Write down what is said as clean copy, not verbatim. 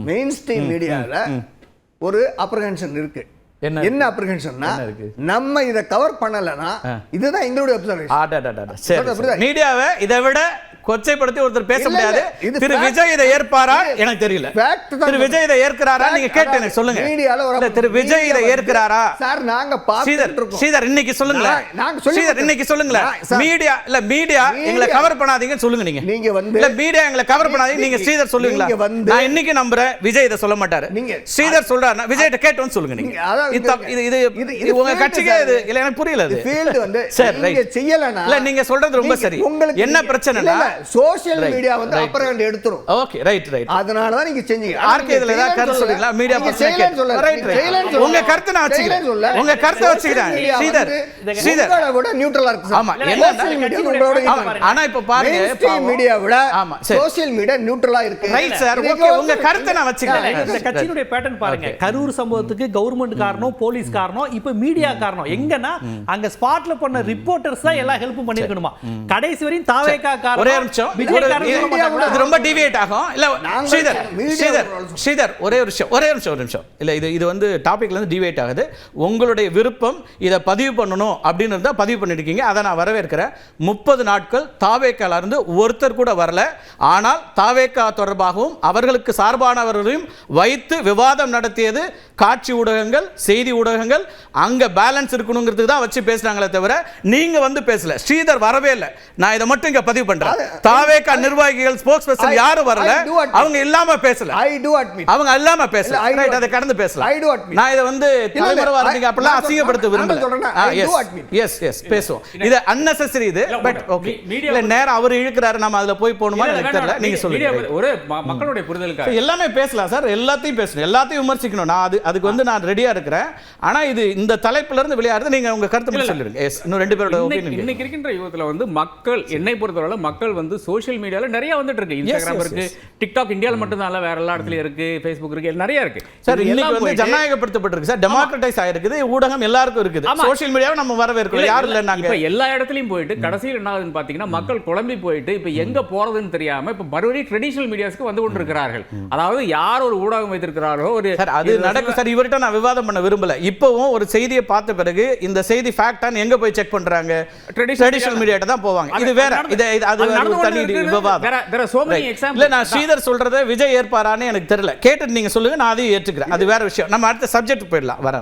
Main stream மீடியால ஒரு apprehension இருக்கு. என்ன அப்ரஹென்ஷன்னா, நம்ம இத கவர் பண்ணலனா இதுதான் எங்களுடைய அப்சர்வேஷன். மீடியாவை இதை விட கொச்சைப்படுத்தி ஒருத்தர் பேச முடியாது. திரு விஜய் இதை ஏற்பாரா எனக்கு தெரியல. திரு விஜய் இதை ஏற்கிறாரா நீங்க கேட்டு எனக்கு சொல்லுங்க. திரு விஜய் இதை ஏற்கிறாரா சார்? நாங்க ஸ்ரீதர் இன்னைக்கு சொல்லுங்களேன். ஸ்ரீதர் இன்னைக்கு சொல்லுங்களேன். மீடியா எங்களை கவர் பண்ணாதீங்கன்னு சொல்லுங்க. நீங்க இல்ல மீடியா எங்களை கவர் பண்ணாதீங்க நீங்க ஸ்ரீதர் சொல்லுங்களா? நான் இன்னைக்கு நம்புறேன் விஜய் இதை சொல்ல மாட்டாரு. ஸ்ரீதர் சொல்றாருன்னா விஜய்ட்ட கேட்டு வந்து சொல்லுங்க. நீங்க இது உங்க கட்சிக்கு இது இல்ல எனக்கு புரியல. அது ஃபீல்ட் வந்து நீங்க செய்யலனா இல்ல நீங்க சொல்றது ரொம்ப சரி. என்ன பிரச்சனைனா சோஷியல் மீடியா வந்து அப்பர் ஹேண்ட் எடுத்துரும். Okay right. அதனால தான் நீங்க செஞ்சீங்க. ஆர்கே இதுல ஏதாவது கருத்து சொல்றீங்களா? மீடியா பத்தி ரைட். உங்க கருத்து நான் வச்சுக்கிறேன். உங்க கருத்து வச்சுக்கிறேன். ஸ்ரீதர் கூட நியூட்ரலா இருக்கு. ஆமா சோஷியல் மீடியா உங்களோட ஆனா இப்ப பாருங்க மீடியா விட சோஷியல் மீடியா நியூட்ரலா இருக்கு. Right sir. ஓகே உங்க கருத்தை நான் வச்சுக்கிறேன். இந்த கட்சியினுடைய பேட்டர்ன் பாருங்க. கரூர் சம்பவத்துக்கு கவர்மெண்ட் காரணம், போலீஸ் காரணம், இப்ப மீடியா காரணம். எங்கனா அங்க ஸ்பாட்ல பண்ண ரிப்போர்ட்டர்ஸ் தான் எல்லா ஹெல்ப்பும் பண்ணிருக்கணுமா? கடைசி வரையும் தாவேகா காரணம் இது ரொம்ப டிவியேட் ஆகும். இல்ல ஸ்ரீதர் ஒரே ஒரு நிமிஷம். இல்ல இது வந்து டாபிக்ல இருந்து டிவியேட் ஆகுது. உங்களுடைய விருப்பம் இதை பதிவு பண்ணணும் அப்படின்னு இருந்தா பதிவு பண்ணிருக்கீங்க. அதை நான் வரவேற்கிறேன். 30 நாட்கள் தாவேக்கால இருந்து ஒருத்தர் கூட வரல. ஆனால் தாவேக்கா தொடர்பாகவும் அவர்களுக்கு சார்பானவர்களையும் வைத்து விவாதம் நடத்தியது காட்சி ஊடகங்கள், செய்தி ஊடகங்கள். அங்க பேலன்ஸ் இருக்கணுங்கிறதுக்கு தான் வச்சு பேசுறாங்களே தவிர நீங்க வந்து பேசல. ஸ்ரீதர் வரவே இல்லை. நான் இதை மட்டும் இங்க பதிவு பண்றேன். தாவேகா நிர்வாகிகள் ஸ்போக்ஸ் பர்சன் யாரும் வரல. அவங்க இல்லாம பேசல. அவங்க இல்லாம பேசல. ரைட். அதை கடந்து பேசலாம். நான் இத வந்து தலைமுறை வார்த்தைக்கு அப்படிலாம் அசிங்கப்படுத்த விரும்பல. எஸ் பேசுவோம். இது அன்னெசசரி. இது பட் ஓகே. இல்ல நேரா அவர் இழுக்குறாரு. நம்ம அதுல போய் போணுமா எனக்கு தெரியல. நீங்க சொல்லுங்க. ஒரு மக்களுடைய புரிதலுக்காக எல்லாமே பேசலாம் சார். எல்லாத்தையும் பேசணும். எல்லாத்தையும் விமர்சிக்கணும். நான் அதுக்கு வந்து நான் ரெடியா இருக்கிறேன். ஆனா இது இந்த தலைப்புல இருந்து வெளியாறது நீங்க உங்க கருத்து சொல்லுங்க. எஸ் இன்னும் ரெண்டு பேரோட ஒபினியன். இன்னைக்கு இருக்கின்ற யுகத்துல வந்து மக்கள் என்னை பொறுத்தவரை மக்கள் வந்து சோஷியல் மீடியால நிறைய வந்துட்டு இருக்கு. இன்ஸ்டாகிராம் இருக்கு, டிக்டாக் இந்தியால மட்டும் தான் இல்ல, வேற எல்லா இடத்துலயும் இருக்கு, Facebook இருக்கு, நிறைய இருக்கு சார். இன்னைக்கு வந்து ஜனநாயகப்படுத்தப்பட்டிருக்கு சார். டெமோக்ரட்டைஸ் ஆயிருக்குது. ஊடகம் எல்லாருக்கும் இருக்குது. சோஷியல் மீடியாவை நம்ம வரவேற்கிறோம். யாரும் இல்ல. நாங்க இப்ப எல்லா இடத்துலயும் போயிட்டு கடைசியில் என்ன ஆகுதுன்னு பாத்தீங்கன்னா மக்கள் குழம்பி போயிட்டு இப்ப எங்க போறதுன்னு தெரியாம இப்ப மறுபடியும் ட்ரெடிஷனல் மீடியாஸ்க்கு வந்து கொண்டிருக்கிறார்கள். அதாவது யார் ஒரு ஊடகம் வைத்திருக்கிறாரோ ஒரு சார் அது நடக்கும் சார். இவர்கிட்ட நான் விவாதம் பண்ண விரும்பல. இப்பவும் ஒரு செய்தியை பார்த்த பிறகு இந்த செய்தி ஃபேக்டான்னு எங்க போய் செக் பண்றாங்க? ட்ரெடிஷனல் மீடியாட்ட தான் போவாங்க. இது வேற. அது தனி விவாதம். இல்ல நான் ஸ்ரீதர் சொல்றதை விஜய் ஏற்பாரான்னு எனக்கு தெரியல. கேட்டு நீங்க சொல்லுங்க. நான் அதையும் ஏற்றுக்கிறேன். அது வேற விஷயம். நம்ம அடுத்த சப்ஜெக்ட் போயிடலாம். வர